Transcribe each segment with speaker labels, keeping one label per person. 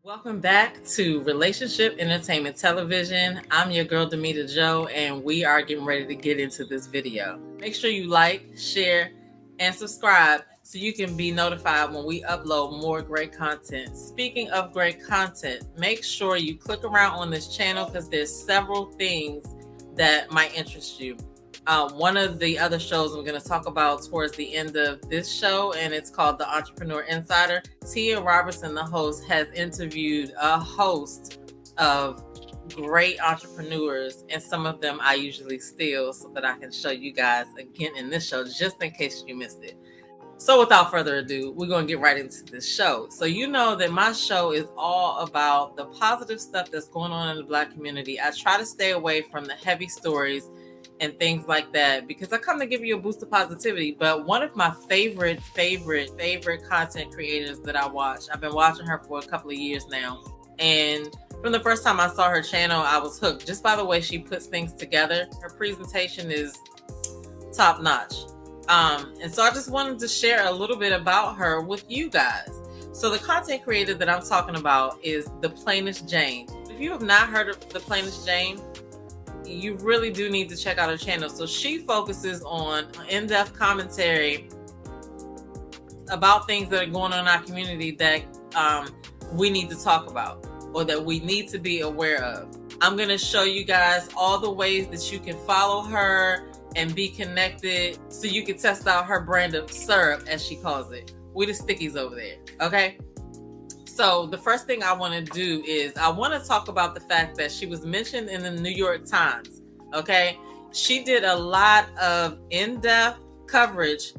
Speaker 1: Welcome back to Relationship Entertainment Television. I'm your girl DamitaJo, and we are getting ready to get into this video. Make sure you like, share, and subscribe so you can be notified when we upload more great content. Speaking of great content, make sure you click around on this channel because there's several things that might interest you. One of the other shows I'm going to talk about towards the end of this show, and it's called The Entrepreneur Insider. Tia Robertson, the host, has interviewed a host of great entrepreneurs, and some of them I usually steal so that I can show you guys again in this show, just in case you missed it. So without further ado, we're going to get right into this show. So you know that my show is all about the positive stuff that's going on in the Black community. I try to stay away from the heavy stories and things like that because I come to give you a boost of positivity. But one of my favorite content creators that I watch, I've been watching her for a couple of years now. And from the first time I saw her channel, I was hooked just by the way she puts things together. Her presentation is top notch. And so I just wanted to share a little bit about her with you guys. So the content creator that I'm talking about is The Plainest Jane. If you have not heard of The Plainest Jane, you really do need to check out her channel. So she focuses on in-depth commentary about things that are going on in our community that we need to talk about or that we need to be aware of. I'm going to show you guys all the ways that you can follow her and be connected so you can test out her brand of syrup, as she calls it. We the stickies over there, okay? So the first thing I want to do is I want to talk about the fact that she was mentioned in the New York Times, okay? She did a lot of in-depth coverage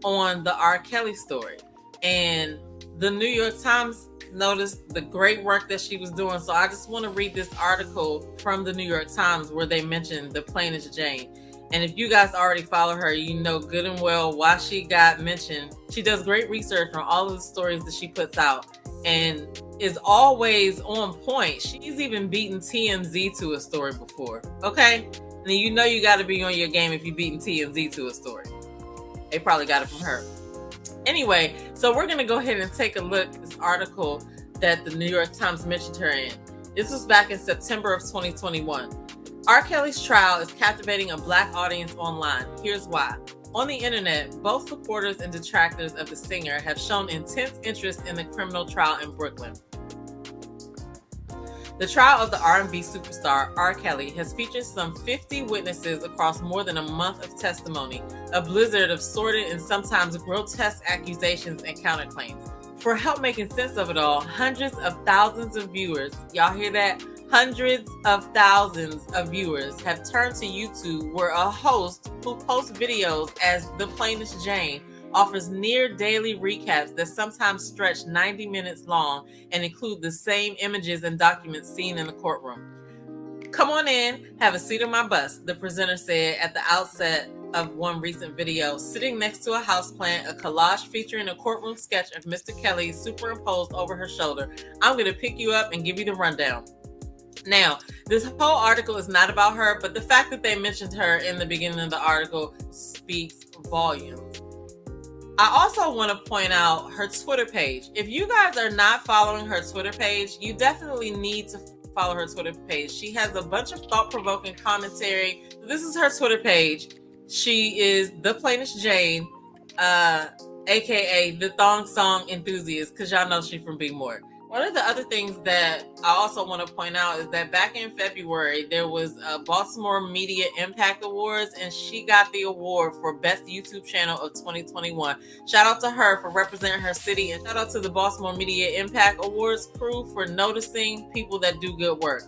Speaker 1: on the R. Kelly story. And the New York Times noticed the great work that she was doing. So I just want to read this article from the New York Times where they mentioned The Plainest Jane. And if you guys already follow her, you know good and well why she got mentioned. She does great research on all of the stories that she puts out and is always on point. She's even beaten TMZ to a story before, okay? And you know you got to be on your game if you're beating TMZ to a story. They probably got it from her. Anyway, so we're going to go ahead and take a look at this article that the New York Times mentioned her in. This was back in September of 2021. R. Kelly's trial is captivating a Black audience online. Here's why. On the internet, both supporters and detractors of the singer have shown intense interest in the criminal trial in Brooklyn. The trial of the R&B superstar R. Kelly has featured some 50 witnesses across more than a month of testimony, a blizzard of sordid and sometimes grotesque accusations and counterclaims. For help making sense of it all, hundreds of thousands of viewers, y'all hear that? Hundreds of thousands of viewers have turned to YouTube, where a host who posts videos as The Plainest Jane offers near daily recaps that sometimes stretch 90 minutes long and include the same images and documents seen in the courtroom. Come on in, have a seat on my bus, the presenter said at the outset of one recent video, sitting next to a houseplant, a collage featuring a courtroom sketch of Mr. Kelly superimposed over her shoulder. I'm going to pick you up and give you the rundown. Now, this whole article is not about her, but the fact that they mentioned her in the beginning of the article speaks volumes. I also want to point out her Twitter page. If you guys are not following her Twitter page, you definitely need to follow her Twitter page. She has a bunch of thought-provoking commentary. This is her Twitter page. She is The Plainest Jane, aka the Thong Song Enthusiast, because y'all know she's from Be More. One of the other things that I also want to point out is that back in February, there was a Baltimore Media Impact Awards, and she got the award for Best YouTube Channel of 2021. Shout out to her for representing her city, and shout out to the Baltimore Media Impact Awards crew for noticing people that do good work.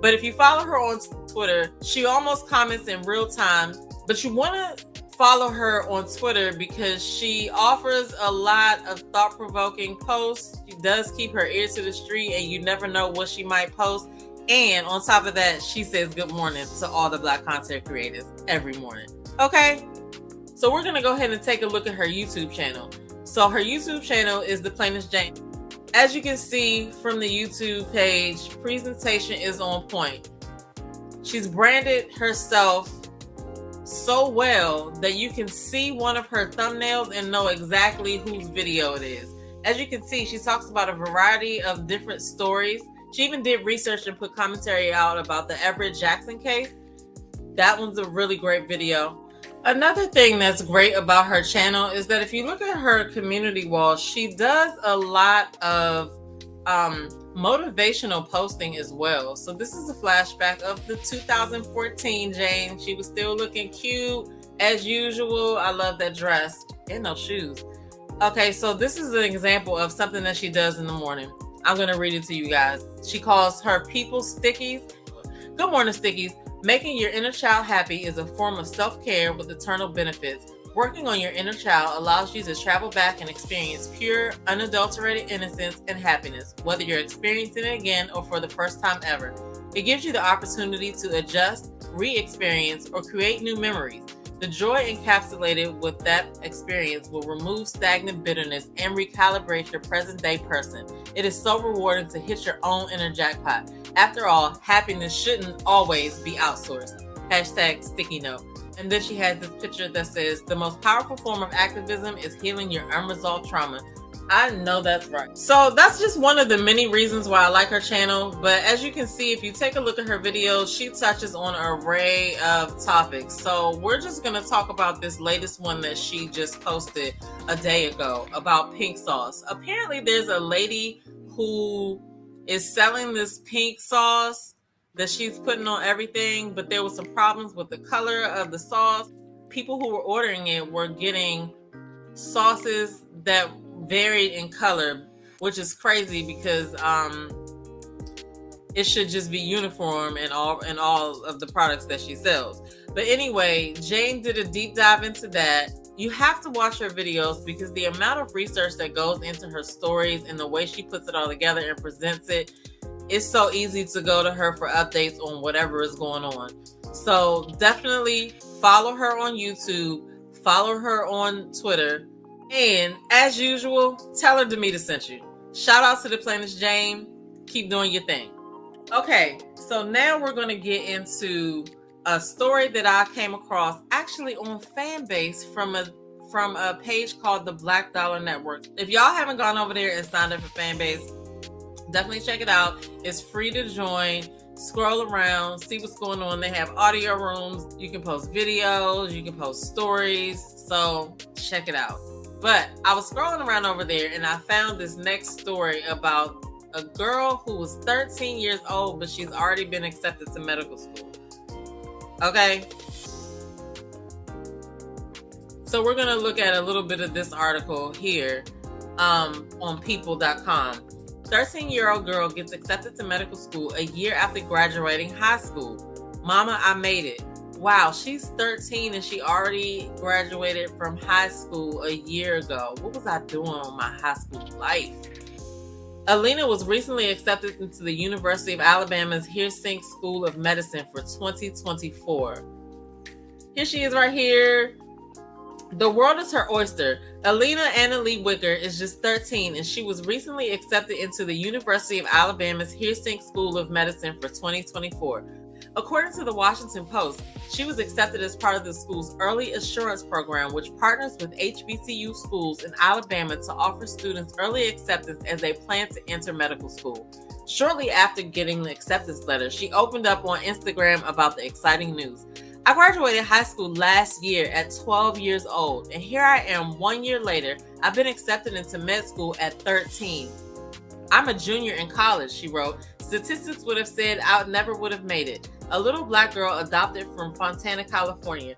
Speaker 1: But if you follow her on Twitter, she almost comments in real time, but you want to follow her on Twitter because she offers a lot of thought-provoking posts. She does keep her ear to the street, and you never know what she might post. And on top of that, she says good morning to all the Black content creators every morning. Okay? So we're going to go ahead and take a look at her YouTube channel. So her YouTube channel is The Plainest Jane. As you can see from the YouTube page, presentation is on point. She's branded herself so well that you can see one of her thumbnails and know exactly whose video it is. As you can see, she talks about a variety of different stories. She even did research and put commentary out about the Everett Jackson case. That one's a really great video. Another thing that's great about her channel is that if you look at her community wall, she does a lot of motivational posting as well. So this is a flashback of the 2014 Jane. She was still looking cute as usual. I love that dress and those shoes. Okay, so this is an example of something that she does in the morning. I'm going to read it to you guys. She calls her people stickies. Good morning, stickies. Making your inner child happy is a form of self-care with eternal benefits. Working on your inner child allows you to travel back and experience pure, unadulterated innocence and happiness, whether you're experiencing it again or for the first time ever. It gives you the opportunity to adjust, re-experience, or create new memories. The joy encapsulated with that experience will remove stagnant bitterness and recalibrate your present-day person. It is so rewarding to hit your own inner jackpot. After all, happiness shouldn't always be outsourced. Hashtag sticky note. And then she has this picture that says, the most powerful form of activism is healing your unresolved trauma. I know that's right. So that's just one of the many reasons why I like her channel. But as you can see, if you take a look at her videos, she touches on an array of topics. So we're just going to talk about this latest one that she just posted a day ago about pink sauce. Apparently there's a lady who is selling this pink sauce that she's putting on everything, but there was some problems with the color of the sauce. People who were ordering it were getting sauces that varied in color, which is crazy because it should just be uniform in all of the products that she sells. But anyway, Jane did a deep dive into that. You have to watch her videos because the amount of research that goes into her stories and the way she puts it all together and presents it, it's so easy to go to her for updates on whatever is going on. So definitely follow her on YouTube, follow her on Twitter, and as usual, tell her Damita sent you. Shout out to the Planet Jane. Keep doing your thing. Okay, so now we're going to get into a story that I came across actually on Fanbase from a page called the Black Dollar Network. If y'all haven't gone over there and signed up for Fanbase, definitely check it out. It's free to join. Scroll around, see what's going on. They have audio rooms. You can post videos. You can post stories. So check it out. But I was scrolling around over there and I found this next story about a girl who was 13 years old, but she's already been accepted to medical school. Okay. So we're going to look at a little bit of this article here on people.com. 13-year-old girl gets accepted to medical school a year after graduating high school. Mama, I made it. Wow, she's 13 and she already graduated from high school a year ago. What was I doing on my high school life? Alina was recently accepted into the University of Alabama's Hearsink School of Medicine for 2024. Here she is right here. The world is her oyster. Alina Annalie Wicker is just 13 and she was recently accepted into the University of Alabama's Hearsink School of Medicine for 2024. According to the Washington Post, she was accepted as part of the school's Early Assurance Program, which partners with HBCU schools in Alabama to offer students early acceptance as they plan to enter medical school. Shortly after getting the acceptance letter, she opened up on Instagram about the exciting news. I graduated high school last year at 12 years old, and here I am 1 year later. I've been accepted into med school at 13. I'm a junior in college, she wrote. Statistics would have said I never would have made it. A little black girl adopted from Fontana, California.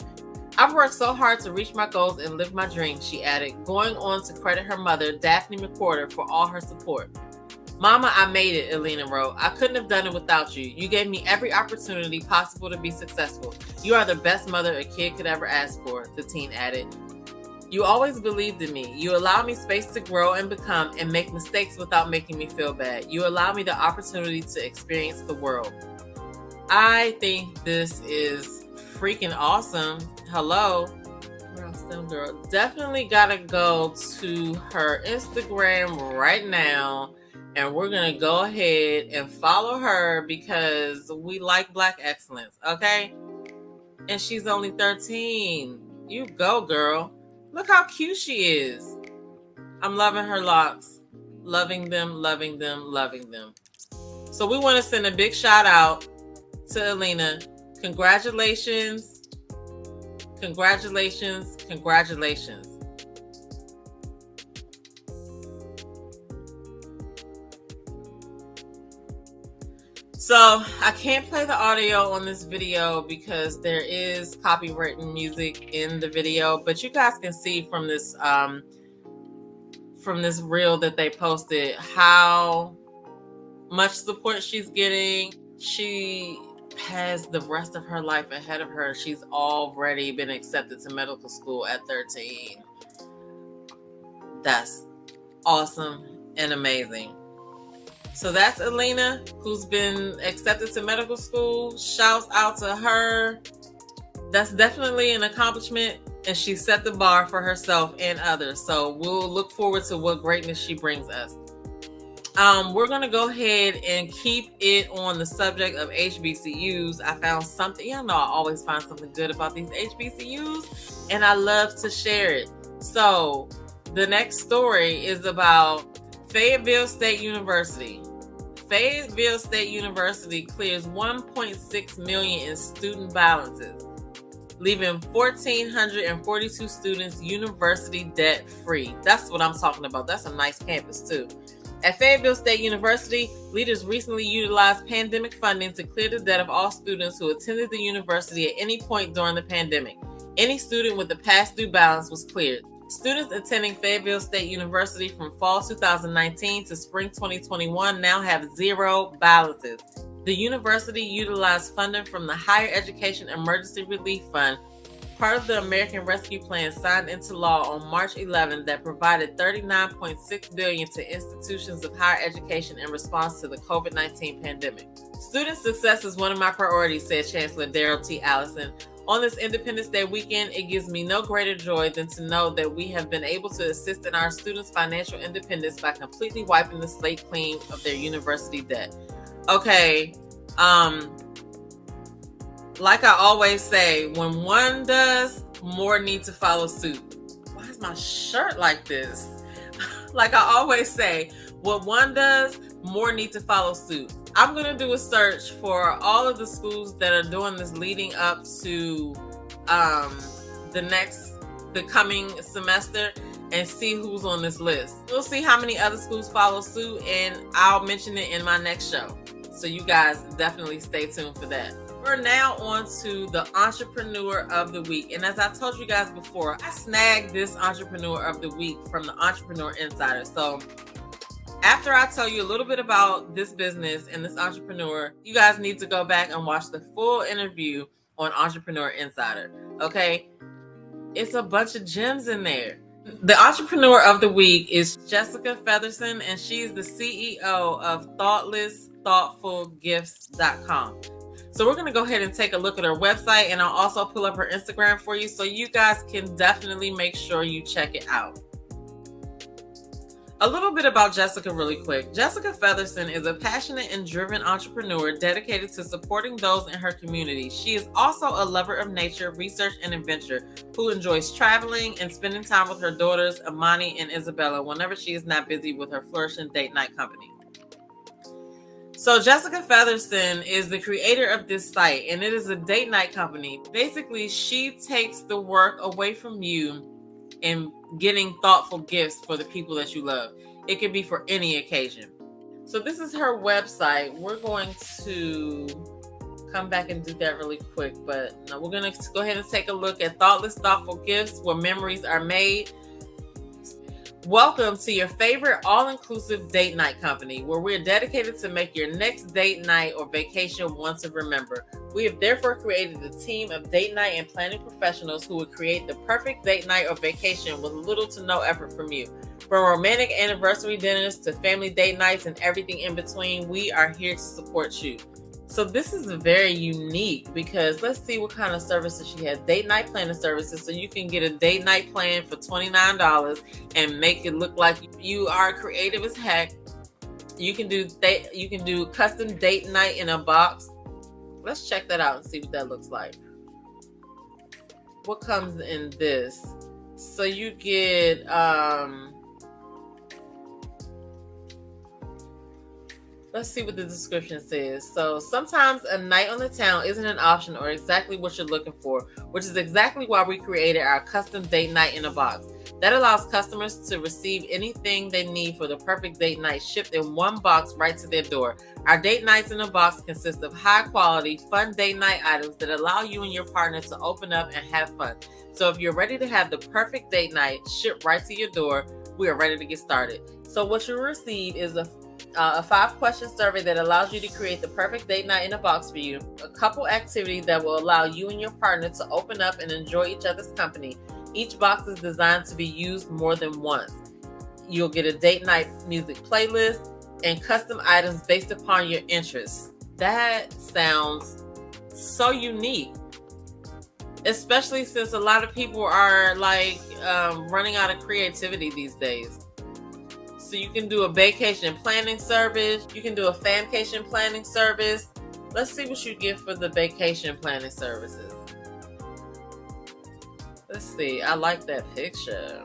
Speaker 1: I've worked so hard to reach my goals and live my dreams, she added, going on to credit her mother, Daphne McCorder, for all her support. Mama, I made it, Alina wrote. I couldn't have done it without you. You gave me every opportunity possible to be successful. You are the best mother a kid could ever ask for, the teen added. You always believed in me. You allowed me space to grow and become and make mistakes without making me feel bad. You allowed me the opportunity to experience the world. I think this is freaking awesome. Hello. Girl. Definitely gotta go to her Instagram right now. And we're going to go ahead and follow her because we like Black excellence, okay? And she's only 13. You go, girl. Look how cute she is. I'm loving her locks. loving them, loving them, loving them. So we want to send a big shout out to Alina. Congratulations, congratulations, congratulations. So I can't play the audio on this video because there is copywritten music in the video, but you guys can see from this reel that they posted how much support she's getting. She has the rest of her life ahead of her. She's already been accepted to medical school at 13. That's awesome and amazing. So that's Alina, who's been accepted to medical school. Shouts out to her. That's definitely an accomplishment, and she set the bar for herself and others. So we'll look forward to what greatness she brings us. We're going to go ahead and keep it on the subject of HBCUs. I found something, y'all know I always find something good about these HBCUs, and I love to share it. So the next story is about Fayetteville State University. Fayetteville State University clears $1.6 million in student balances, leaving 1,442 students university debt free. That's what I'm talking about. That's a nice campus too. At Fayetteville State University, leaders recently utilized pandemic funding to clear the debt of all students who attended the university at any point during the pandemic. Any student with a past due balance was cleared. Students attending Fayetteville State University from fall 2019 to spring 2021 now have zero balances. The university utilized funding from the Higher Education Emergency Relief Fund, part of the American Rescue Plan signed into law on March 11 that provided $39.6 billion to institutions of higher education in response to the COVID-19 pandemic. Student success is one of my priorities, said Chancellor Darrell T. Allison. On this Independence Day weekend, it gives me no greater joy than to know that we have been able to assist in our students' financial independence by completely wiping the slate clean of their university debt. Okay, like I always say, when one does, more need to follow suit. Why is my shirt like this? Like I always say, what one does, more need to follow suit. I'm going to do a search for all of the schools that are doing this leading up to the coming semester and see who's on this list. We'll see how many other schools follow suit, and I'll mention it in my next show. So you guys definitely stay tuned for that. We're now on to the Entrepreneur of the Week. And as I told you guys before, I snagged this Entrepreneur of the Week from the Entrepreneur Insider. So after I tell you a little bit about this business and this entrepreneur, you guys need to go back and watch the full interview on Entrepreneur Insider. Okay? It's a bunch of gems in there. The Entrepreneur of the Week is Jessica Featherson, and she's the CEO of ThoughtfulGifts.com. So we're going to go ahead and take a look at her website, and I'll also pull up her Instagram for you so you guys can definitely make sure you check it out. A little bit about Jessica really quick. Jessica Featherson is a passionate and driven entrepreneur dedicated to supporting those in her community. She is also a lover of nature, research, and adventure who enjoys traveling and spending time with her daughters, Amani and Isabella, whenever she is not busy with her flourishing date night company. So Jessica Featherson is the creator of this site, and it is a date night company. Basically, she takes the work away from you and getting thoughtful gifts for the people that you love. It could be for any occasion. So this is her website. We're going to come back and do that really quick, but no, we're going to go ahead and take a look at Thoughtless Thoughtful Gifts, where memories are made. Welcome to your favorite all-inclusive date night company, where we're dedicated to make your next date night or vacation one to remember. We have therefore created a team of date night and planning professionals who will create the perfect date night or vacation with little to no effort from you. From romantic anniversary dinners to family date nights and everything in between, we are here to support you. So this is very unique because let's see what kind of services she has. Date night planning services. So you can get a date night plan for $29 and make it look like you are creative as heck. You can do custom date night in a box. Let's check that out and see what that looks like. What comes in this? So you get Let's see what the description says. So sometimes a night on the town isn't an option or exactly what you're looking for, which is exactly why we created our custom date night in a box. That allows customers to receive anything they need for the perfect date night shipped in one box right to their door. Our date nights in a box consist of high quality, fun date night items that allow you and your partner to open up and have fun. So if you're ready to have the perfect date night shipped right to your door, we are ready to get started. So what you'll receive is a 5-question survey that allows you to create the perfect date night in a box for you, a couple activities that will allow you and your partner to open up and enjoy each other's company. Each box is designed to be used more than once. You'll get a date night music playlist and custom items based upon your interests. That sounds so unique, especially since a lot of people are running out of creativity these days. So you can do a vacation planning service. You can do a famcation planning service. Let's see what you get for the vacation planning services. Let's see. I like that picture.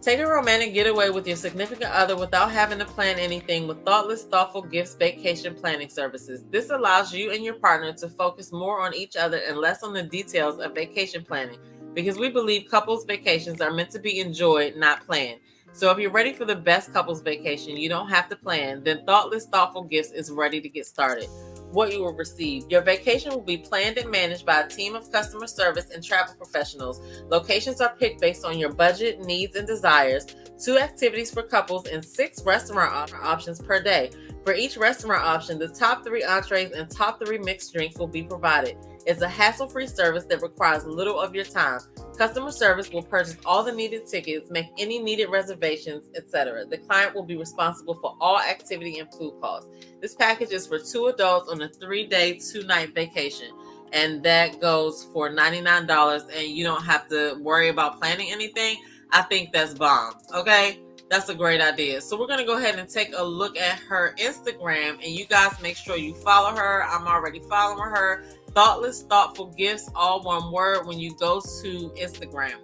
Speaker 1: Take a romantic getaway with your significant other without having to plan anything with thoughtless, thoughtful gifts vacation planning services. This allows you and your partner to focus more on each other and less on the details of vacation planning, because we believe couples vacations are meant to be enjoyed, not planned. So if you're ready for the best couples vacation you don't have to plan, then Thoughtless Thoughtful Gifts is ready to get started. What you will receive. Your vacation will be planned and managed by a team of customer service and travel professionals. Locations are picked based on your budget, needs, and desires. 2 activities for couples and 6 restaurant options per day. For each restaurant option, the top 3 entrees and top 3 mixed drinks will be provided. It's a hassle-free service that requires little of your time. Customer service will purchase all the needed tickets, make any needed reservations, etc. The client will be responsible for all activity and food costs. This package is for 2 adults on a 3-day, 2-night vacation, and that goes for $99, and you don't have to worry about planning anything. I think that's bomb, okay? That's a great idea. So we're going to go ahead and take a look at her Instagram, and you guys make sure you follow her. I'm already following her. Thoughtless Thoughtful Gifts, all one word, when you go to Instagram.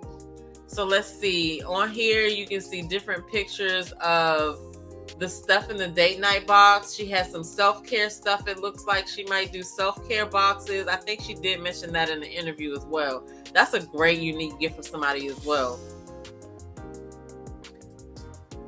Speaker 1: So let's see. On here, you can see different pictures of the stuff in the date night box. She has some self-care stuff. It looks like she might do self-care boxes. I think she did mention that in the interview as well. That's a great, unique gift for somebody as well.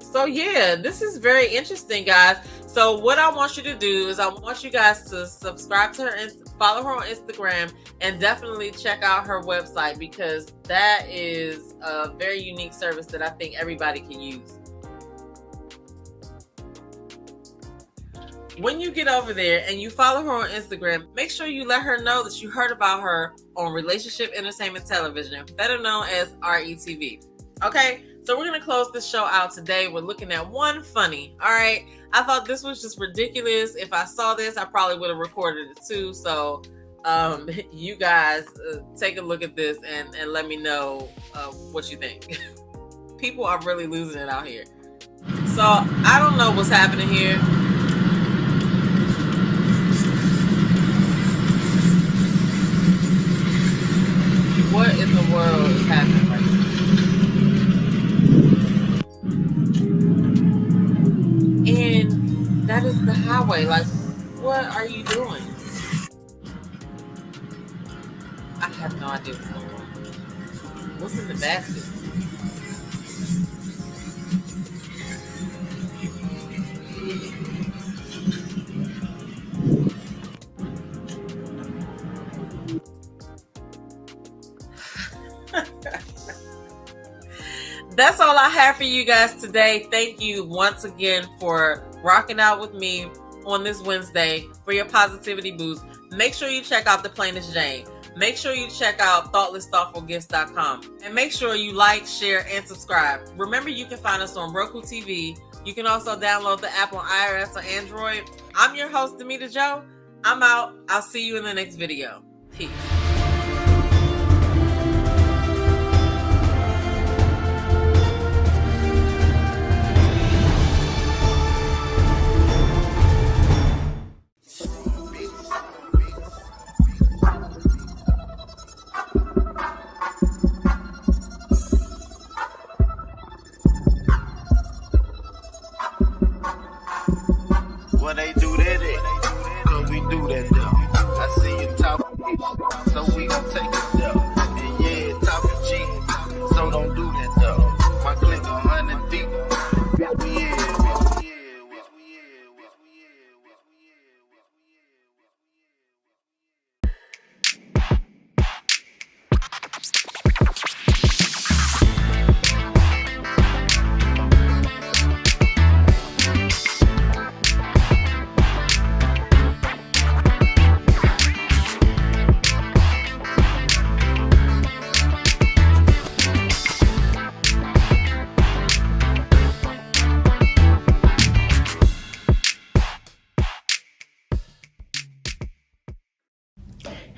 Speaker 1: So yeah, this is very interesting, guys. So what I want you to do is I want you guys to subscribe to her and follow her on Instagram, and definitely check out her website, because that is a very unique service that I think everybody can use. When you get over there and you follow her on Instagram, make sure you let her know that you heard about her on Relationship Entertainment Television, better known as RETV. Okay? So we're going to close this show out today. We're looking at one funny. All right. I thought this was just ridiculous. If I saw this, I probably would have recorded it too. So you guys take a look at this and let me know what you think. People are really losing it out here. So I don't know what's happening here. What in the world is happening right now? And that is the highway. Like, what are you doing? I have no idea what's going on. What's in the basket? That's all I have for you guys today. Thank you once again for rocking out with me on this Wednesday for your positivity boost. Make sure you check out The Plainest Jane. Make sure you check out thoughtlessthoughtfulgifts.com. And make sure you like, share, and subscribe. Remember, you can find us on Roku TV. You can also download the app on iOS or Android. I'm your host, DamitaJo. I'm out. I'll see you in the next video. Peace.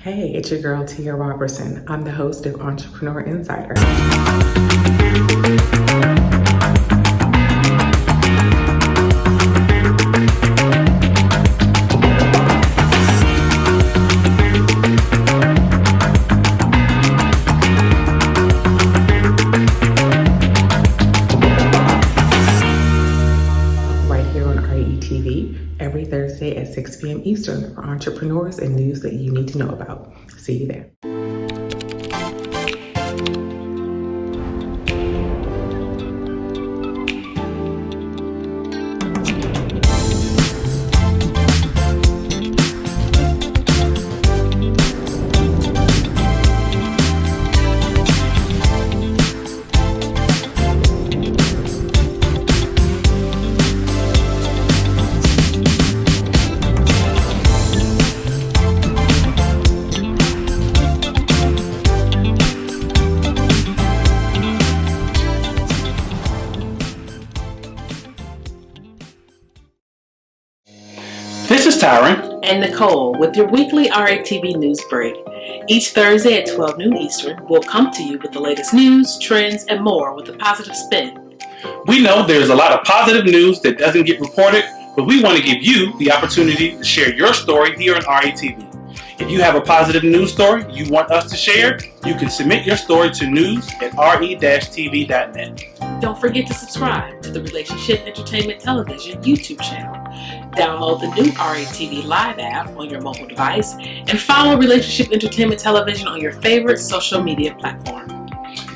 Speaker 2: Hey, it's your girl Tia Robertson. I'm the host of Entrepreneur Insider. Right here on RETV every Thursday at 6 p.m. Eastern for entrepreneurs and news that you need to know about. See you there.
Speaker 3: This is Tyron
Speaker 4: and Nicole with your weekly RETV news break. Each Thursday at 12 noon Eastern, we'll come to you with the latest news, trends, and more with a positive spin.
Speaker 3: We know there's a lot of positive news that doesn't get reported, but we want to give you the opportunity to share your story here on RETV. If you have a positive news story you want us to share, you can submit your story to news@re-tv.net.
Speaker 4: Don't forget to subscribe to the Relationship Entertainment Television YouTube channel. Download the new RETV Live app on your mobile device and follow Relationship Entertainment Television on your favorite social media platform.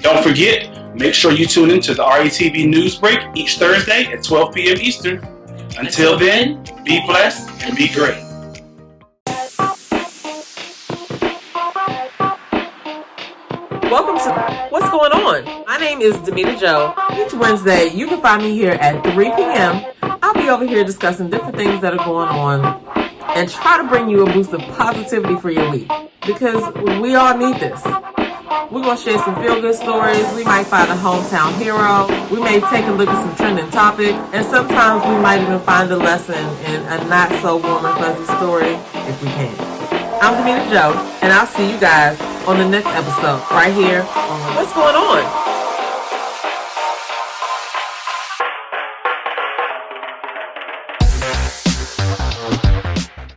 Speaker 3: Don't forget, make sure you tune into the RETV News Break each Thursday at 12 p.m. Eastern. Until then, be blessed and be great.
Speaker 1: Welcome to What's Going On? My name is DamitaJo. Each Wednesday, you can find me here at 3 p.m. I'll be over here discussing different things that are going on and try to bring you a boost of positivity for your week because we all need this. We're going to share some feel-good stories. We might find a hometown hero. We may take a look at some trending topic. And sometimes we might even find a lesson in a not-so-warm and fuzzy story if we can. I'm DamitaJo, and I'll see you guys on the next episode right here on What's Going On?